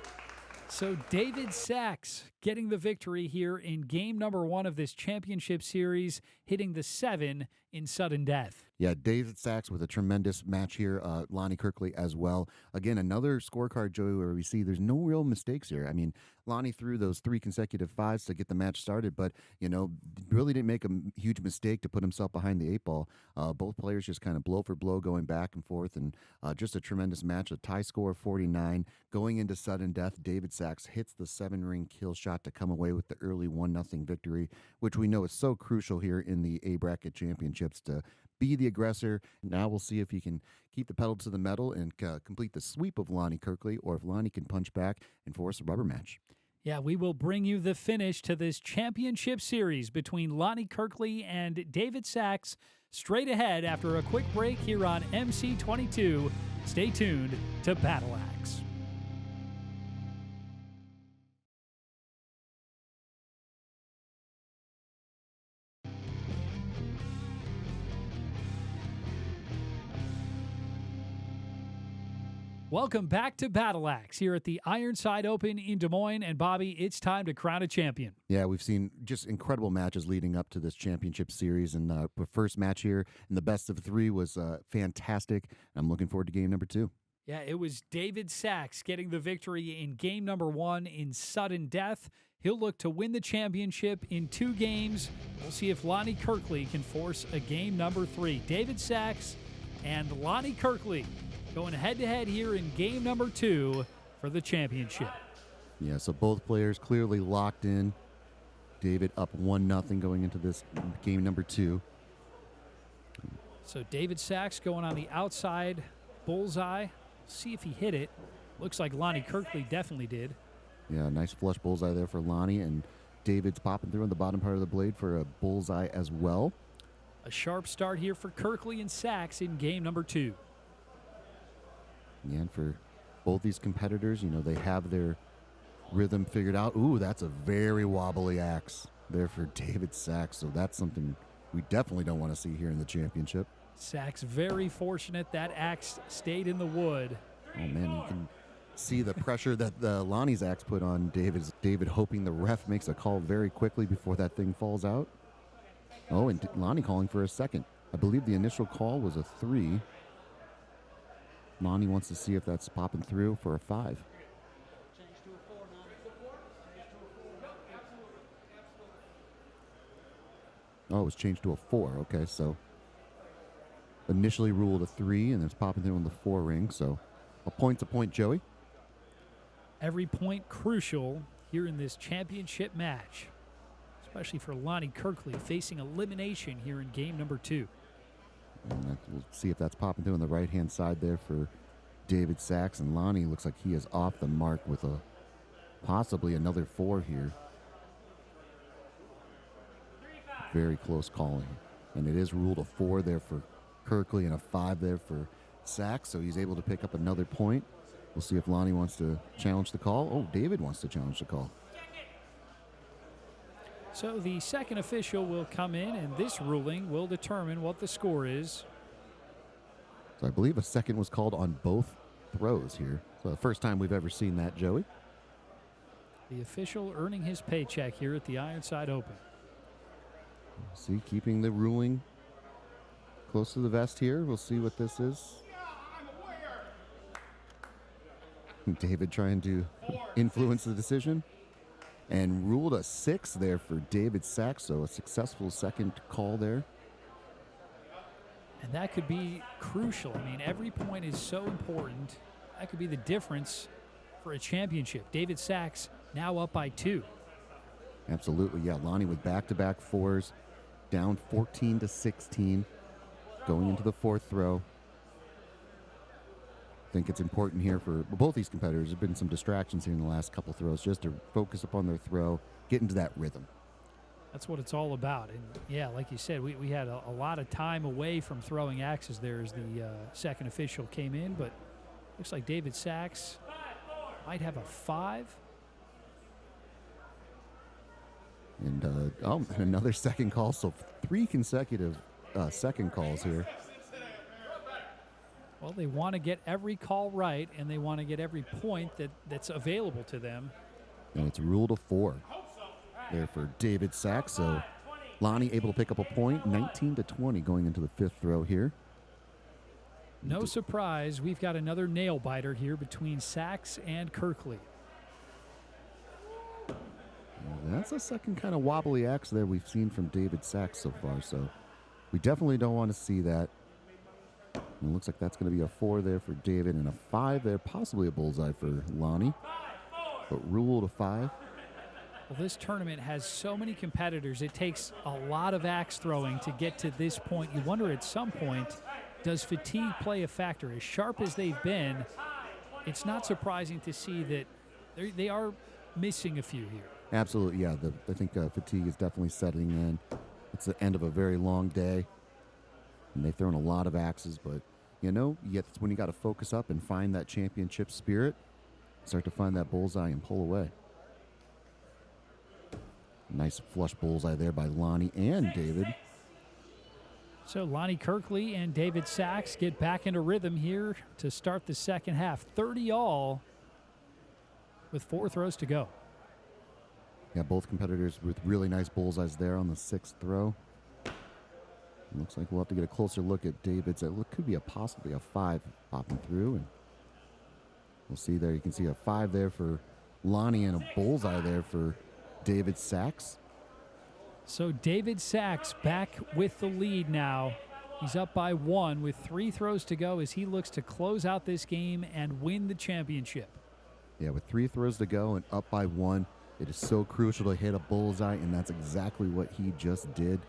So David Sachs getting the victory here in game number 1 of this championship series, hitting the 7 in sudden death. Yeah, David Sachs with a tremendous match here. Lonnie Kirkley as well. Again, another scorecard, Joey, where we see there's no real mistakes here. I mean, Lonnie threw those 3 consecutive 5s to get the match started, but, you know, really didn't make a huge mistake to put himself behind the 8 ball. Both players just kind of blow for blow going back and forth, and just a tremendous match. A tie score of 49. Going into sudden death, David Sachs hits the 7-ring kill shot to come away with the early 1-0 victory, which we know is so crucial here in the A bracket championships to be the aggressor. Now we'll see if he can keep the pedal to the metal and complete the sweep of Lonnie Kirkley, or if Lonnie can punch back and force a rubber match. Yeah, we will bring you the finish to this championship series between Lonnie Kirkley and David Sachs straight ahead after a quick break here on MC22. Stay tuned to Battle Axe. Welcome back to Battle Axe here at the Ironside Open in Des Moines. And Bobby, it's time to crown a champion. Yeah, we've seen just incredible matches leading up to this championship series. And the first match here in the best of 3 was fantastic. I'm looking forward to game number 2. Yeah, it was David Sachs getting the victory in game number 1 in sudden death. He'll look to win the championship in 2 games. We'll see if Lonnie Kirkley can force a game number 3. David Sachs and Lonnie Kirkley going head-to-head here in game number 2 for the championship. Yeah, so both players clearly locked in. David up 1-0 going into this game number 2. So David Sachs going on the outside bullseye. See if he hit it. Looks like Lonnie Kirkley definitely did. Yeah, nice flush bullseye there for Lonnie, and David's popping through on the bottom part of the blade for a bullseye as well. A sharp start here for Kirkley and Sachs in game number 2. Yeah, and for both these competitors, you know, they have their rhythm figured out. Ooh, that's a very wobbly axe there for David Sachs. So that's something we definitely don't want to see here in the championship. Sachs very fortunate that axe stayed in the wood. Oh, man, you can see the pressure that the Lonnie's axe put on David hoping the ref makes a call very quickly before that thing falls out. Oh, and Lonnie calling for a second. I believe the initial call was a 3. Lonnie wants to see if that's popping through for a 5. Oh, it was changed to a 4. Okay, so initially ruled a 3, and it's popping through on the 4 ring. So a point's a point, Joey. Every point crucial here in this championship match, especially for Lonnie Kirkley facing elimination here in game number 2. And we'll see if that's popping through on the right-hand side there for David Sachs. And Lonnie looks like he is off the mark with possibly another 4 here. Very close calling. And it is ruled a 4 there for Kirkley and a 5 there for Sachs. So he's able to pick up another point. We'll see if Lonnie wants to challenge the call. Oh, David wants to challenge the call. So the second official will come in, and this ruling will determine what the score is. So I believe a second was called on both throws here. So the first time we've ever seen that, Joey. The official earning his paycheck here at the Ironside Open. See, keeping the ruling close to the vest here. We'll see what this is. David trying to influence the decision. And ruled a 6 there for David Sachs, so a successful second call there. And that could be crucial. I mean, every point is so important. That could be the difference for a championship. David Sachs now up by 2. Absolutely, yeah. Lonnie with back-to-back 4s, down 14-16, going into the 4th throw. I think it's important here for both these competitors. There have been some distractions here in the last couple throws, just to focus upon their throw, get into that rhythm. That's what it's all about. And, yeah, like you said, we had a lot of time away from throwing axes there as the second official came in, but looks like David Sachs might have a 5. And another second call, so 3 consecutive second calls here. Well, they want to get every call right, and they want to get every point that's available to them. And it's ruled a 4 there for David Sachs. So Lonnie able to pick up a point, 19-20 going into the 5th throw here. No surprise, we've got another nail biter here between Sachs and Kirkley. That's a second kind of wobbly axe there we've seen from David Sachs so far. So we definitely don't want to see that. And it looks like that's going to be a 4 there for David and a 5 there, possibly a bullseye for Lonnie. But ruled a 5. Well, this tournament has so many competitors. It takes a lot of axe throwing to get to this point. You wonder at some point, does fatigue play a factor? As sharp as they've been, it's not surprising to see that they are missing a few here. Absolutely, yeah. I think fatigue is definitely setting in. It's the end of a very long day. And they've thrown a lot of axes, but, that's when you got to focus up and find that championship spirit. Start to find that bullseye and pull away. Nice flush bullseye there by Lonnie and David. So Lonnie Kirkley and David Sachs get back into rhythm here to start the second half. 30 all with 4 throws to go. Yeah, both competitors with really nice bullseyes there on the 6th throw. Looks like we'll have to get a closer look at David's. It could be possibly a 5 popping through. And we'll see there. You can see a 5 there for Lonnie and a bullseye there for David Sachs. So David Sachs back with the lead now. He's up by 1 with 3 throws to go as he looks to close out this game and win the championship. Yeah, with 3 throws to go and up by 1, it is so crucial to hit a bullseye, and that's exactly what he just did.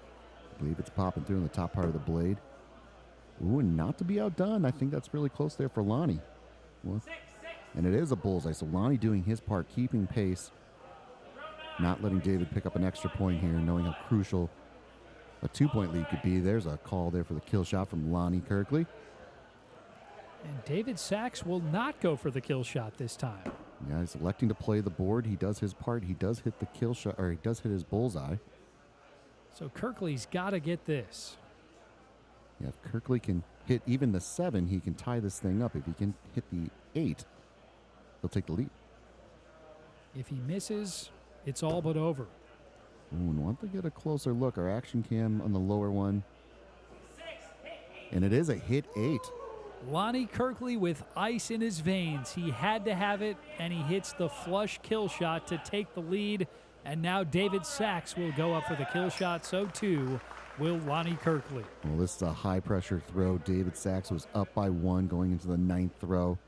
I believe it's popping through in the top part of the blade. Ooh, and not to be outdone. I think that's really close there for Lonnie. And it is a bullseye, so Lonnie doing his part, keeping pace, not letting David pick up an extra point here, knowing how crucial a 2-point lead could be. There's a call there for the kill shot from Lonnie Kirkley. And David Sachs will not go for the kill shot this time. Yeah, he's electing to play the board. He does his part. He does hit the kill shot, or he does hit his bullseye. So Kirkley's got to get this. Yeah, if Kirkley can hit even the 7, he can tie this thing up. If he can hit the 8, he'll take the lead. If he misses, it's all but over. Ooh, and want to get a closer look. Our action cam on the lower one. And it is a hit 8. Lonnie Kirkley with ice in his veins. He had to have it, and he hits the flush kill shot to take the lead. And now David Sachs will go up for the kill shot. So, too, will Lonnie Kirkley. Well, this is a high-pressure throw. David Sachs was up by 1 going into the 9th throw.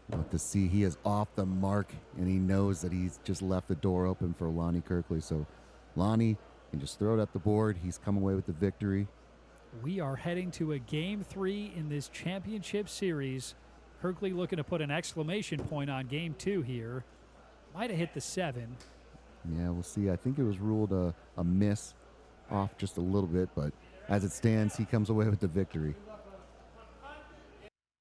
But to see he is off the mark, and he knows that he's just left the door open for Lonnie Kirkley. So Lonnie can just throw it at the board. He's come away with the victory. We are heading to a Game 3 in this championship series. Kirkley looking to put an exclamation point on Game 2 here. Might have hit the 7. Yeah, we'll see. I think it was ruled a miss off just a little bit, but as it stands, he comes away with the victory.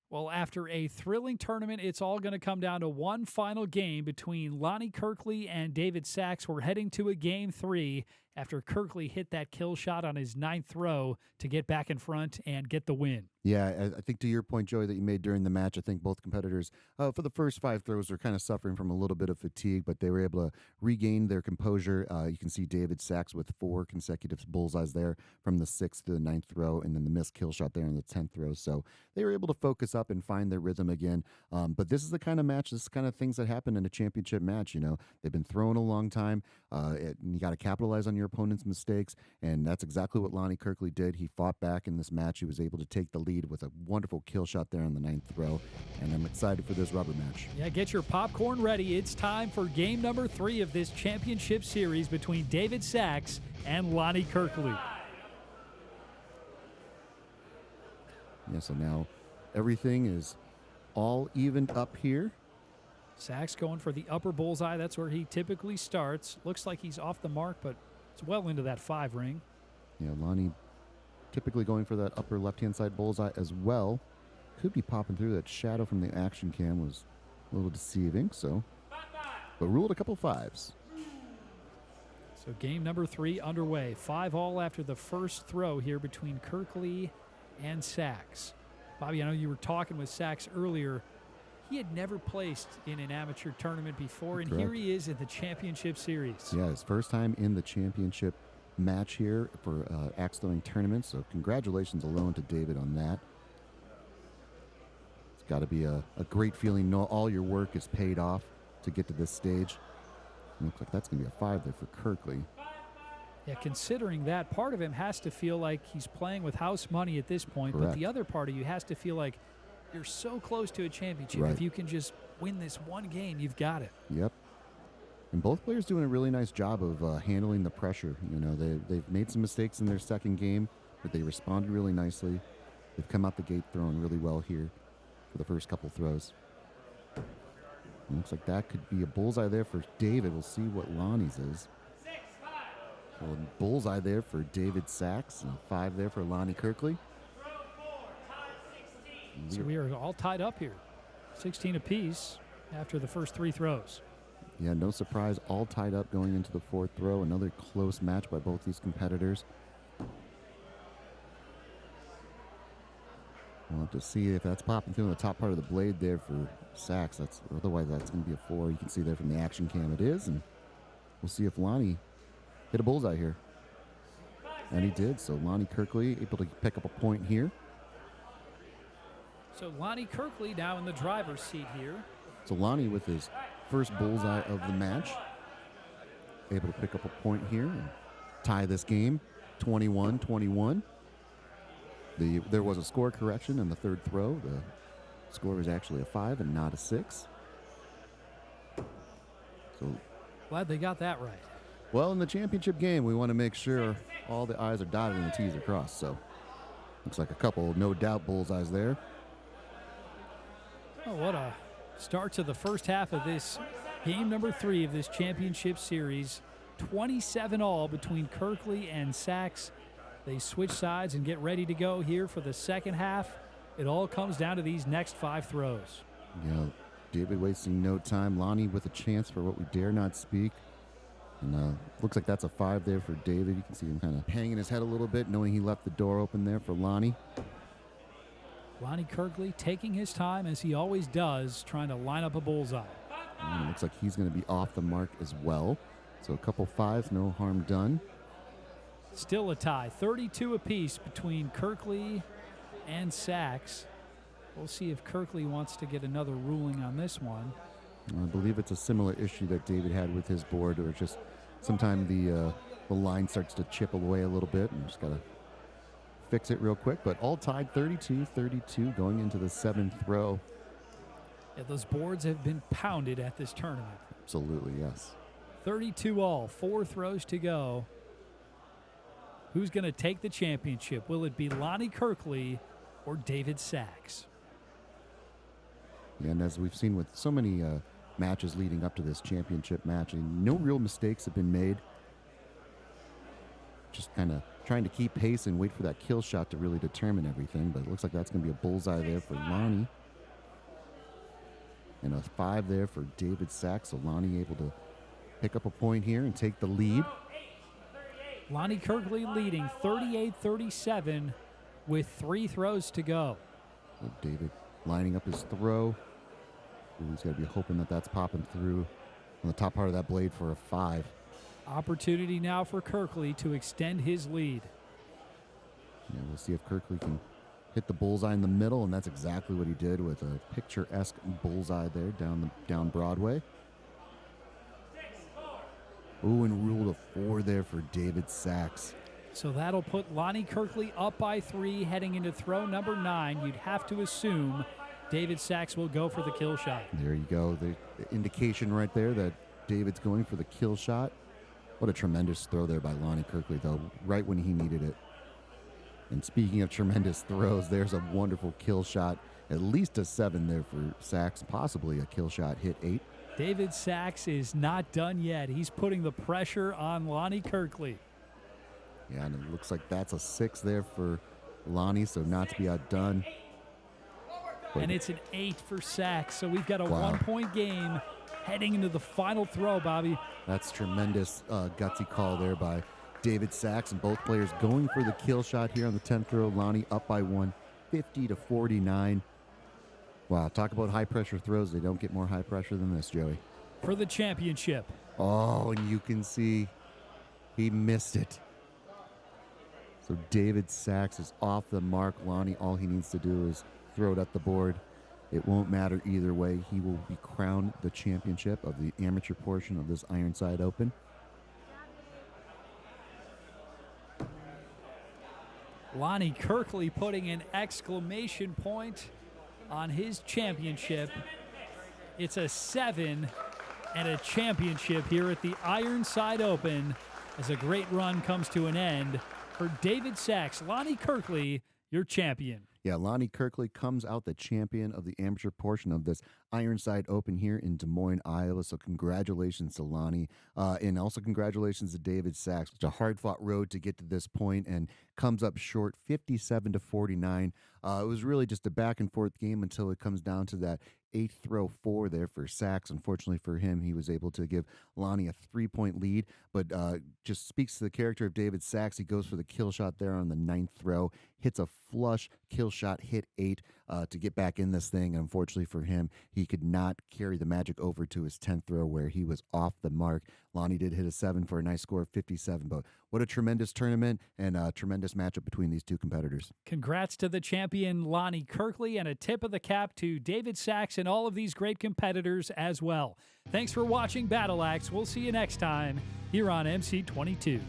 Well, after a thrilling tournament, it's all going to come down to one final game between Lonnie Kirkley and David Sachs. We're heading to a Game 3 after Kirkley hit that kill shot on his 9th throw to get back in front and get the win. Yeah, I think to your point, Joey, that you made during the match, I think both competitors, for the first 5 throws, were kind of suffering from a little bit of fatigue, but they were able to regain their composure. You can see David Sachs with 4 consecutive bullseyes there from the 6th to the 9th throw, and then the missed kill shot there in the 10th throw. So they were able to focus up and find their rhythm again. But this is the kind of match, this is the kind of things that happen in a championship match. You know, they've been throwing a long time. You got to capitalize on your opponent's mistakes, and that's exactly what Lonnie Kirkley did. He fought back in this match. He was able to take the lead with a wonderful kill shot there on the 9th throw, and I'm excited for this rubber match. Yeah, get your popcorn ready. It's time for game number 3 of this championship series between David Sachs and Lonnie Kirkley. Yeah, so now everything is all evened up here. Sachs going for the upper bullseye. That's where he typically starts. Looks like he's off the mark, but it's well into that 5 ring. Yeah, Lonnie typically going for that upper left-hand side bullseye as well. Could be popping through. That shadow from the action cam was a little deceiving, so. But ruled a couple 5s. So game number 3 underway. 5 all after the first throw here between Kirkley and Sachs. Bobby, I know you were talking with Sachs earlier. He had never placed in an amateur tournament before, and Correct. here he is in the championship series. Yeah, his first time in the championship match here for axe throwing tournament, so congratulations alone to David on that. It's got to be a great feeling. Know all your work is paid off to get to this stage. Looks like that's going to be a 5 there for Kirkley. Yeah, considering that, part of him has to feel like he's playing with house money at this point, Correct. but the other part of you has to feel like you're so close to a championship. Right. If you can just win this one game, you've got it. Yep. And both players doing a really nice job of handling the pressure. You know, they've made some mistakes in their second game, but they responded really nicely. They've come out the gate throwing really well here for the first couple throws. And looks like that could be a bullseye there for David. We'll see what Lonnie's is. So a bullseye there for David Sachs, and a 5 there for Lonnie Kirkley. So we are all tied up here. 16 apiece after the first 3 throws. Yeah, no surprise, all tied up going into the 4th throw. Another close match by both these competitors. We'll have to see if that's popping through on the top part of the blade there for Sachs. Otherwise, that's going to be a 4. You can see there from the action cam it is, and we'll see if Lonnie hit a bullseye here. And he did, so Lonnie Kirkley able to pick up a point here. So Lonnie Kirkley now in the driver's seat here. So Lonnie with his first bullseye of the match, able to pick up a point here and tie this game, 21-21. There was a score correction in the 3rd throw. The score was actually a 5 and not a 6. So, Glad they got that right. well, in the championship game, we want to make sure all the I's are dotted and the T's are crossed. So, looks like a couple no doubt bullseyes there. Oh, what a start to the first half of this game number 3 of this championship series. 27 all between Kirkley and Sachs. They switch sides and get ready to go here for the second half. It all comes down to these next 5 throws. Yeah, David wasting no time. Lonnie with a chance for what we dare not speak. And looks like that's a 5 there for David. You can see him kind of hanging his head a little bit, knowing he left the door open there for Lonnie. Lonnie Kirkley taking his time, as he always does, trying to line up a bullseye. And it looks like he's going to be off the mark as well. So a couple 5s, no harm done. Still a tie, 32 apiece between Kirkley and Sachs. We'll see if Kirkley wants to get another ruling on this one. I believe it's a similar issue that David had with his board, or just sometimes the line starts to chip away a little bit, and just got to fix it real quick. But all tied 32-32 going into the 7th throw. Yeah, those boards have been pounded at this tournament. Absolutely, yes. 32 all, 4 throws to go. Who's going to take the championship? Will it be Lonnie Kirkley or David Sachs? And as we've seen with so many matches leading up to this championship match, and no real mistakes have been made. Just kind of trying to keep pace and wait for that kill shot to really determine everything. But it looks like that's going to be a bullseye there for Lonnie. And a 5 there for David Sachs. So Lonnie able to pick up a point here and take the lead. Lonnie Kirkley leading 38-37 with 3 throws to go. So David lining up his throw. Ooh, he's got to be hoping that that's popping through on the top part of that blade for a 5. Opportunity now for Kirkley to extend his lead. Yeah, we'll see if Kirkley can hit the bullseye in the middle, and that's exactly what he did with a picturesque bullseye there down Broadway. Ooh, and ruled a 4 there for David Sachs. So that'll put Lonnie Kirkley up by 3 heading into throw number 9. You'd have to assume David Sachs will go for the kill shot. There you go. The indication right there that David's going for the kill shot. What a tremendous throw there by Lonnie Kirkley, though, right when he needed it. And speaking of tremendous throws, there's a wonderful kill shot. At least a 7 there for Sachs, possibly a kill shot, hit 8. David Sachs is not done yet. He's putting the pressure on Lonnie Kirkley. Yeah, and it looks like that's a 6 there for Lonnie, so not to be outdone. And it's an 8 for Sachs, so we've got a Wow. 1-point game heading into the final throw, Bobby. That's tremendous gutsy call there by David Sachs, and both players going for the kill shot here on the 10th throw. Lonnie up by 1, 50-49. Wow, talk about high-pressure throws. They don't get more high pressure than this, Joey. For the championship. Oh, and you can see he missed it. So David Sachs is off the mark. Lonnie, all he needs to do is throw it at the board. It won't matter either way. He will be crowned the championship of the amateur portion of this Ironside Open. Lonnie Kirkley putting an exclamation point on his championship. It's a 7 and a championship here at the Ironside Open as a great run comes to an end for David Sachs. Lonnie Kirkley, your champion. Yeah, Lonnie Kirkley comes out the champion of the amateur portion of this Ironside Open here in Des Moines, Iowa. So congratulations to Lonnie, and also congratulations to David Sachs. It's a hard-fought road to get to this point, and comes up short, 57-49. It was really just a back-and-forth game until it comes down to that 8th throw 4 there for Sachs. Unfortunately for him, he was able to give Lonnie a 3-point lead, but just speaks to the character of David Sachs. He goes for the kill shot there on the 9th throw, hits a flush kill shot, hit 8 to get back in this thing. And unfortunately for him, he could not carry the magic over to his 10th throw where he was off the mark. Lonnie did hit a 7 for a nice score of 57, but what a tremendous tournament and a tremendous matchup between these two competitors. Congrats to the champion Lonnie Kirkley, and a tip of the cap to David Sachs and all of these great competitors as well. Thanks for watching Battle Axe. We'll see you next time here on MC22.